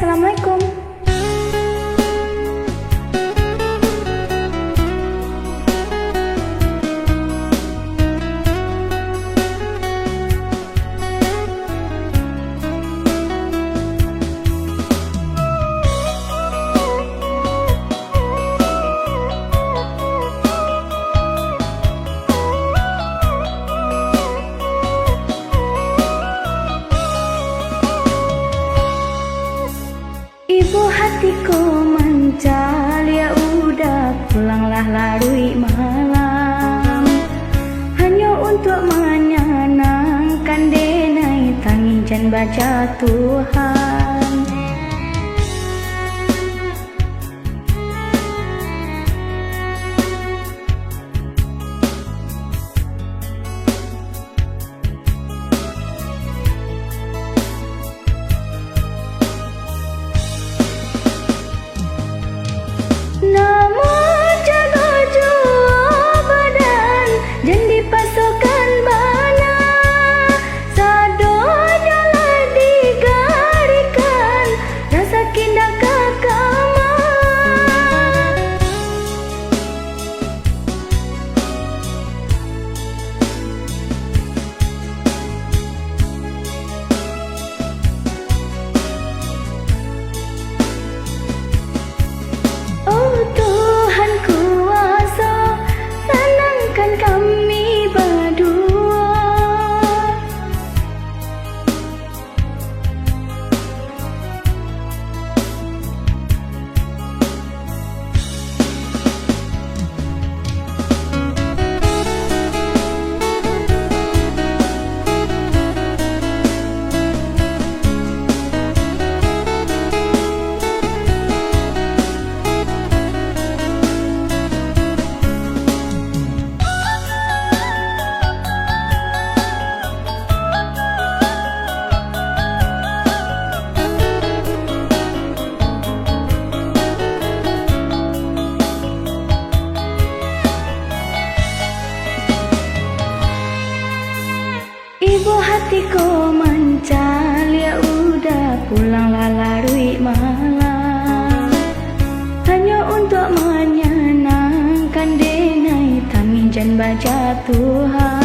Assalamualaikum. Ibu hatiku mencal, ya udah pulanglah larui malam, hanya untuk menyenangkan denai tangis dan baca Tuhan. Namun jaga jua badan, jangan dipasukan bana. Sadonya lah digarikan, rasa kinda kakama. Oh Tuhan kuasa, senangkan kami berdua. Ibu hatiku mencal, ya udah pulanglah larui malam, hanya untuk menyenangkan denai tangis dan baca Tuhan.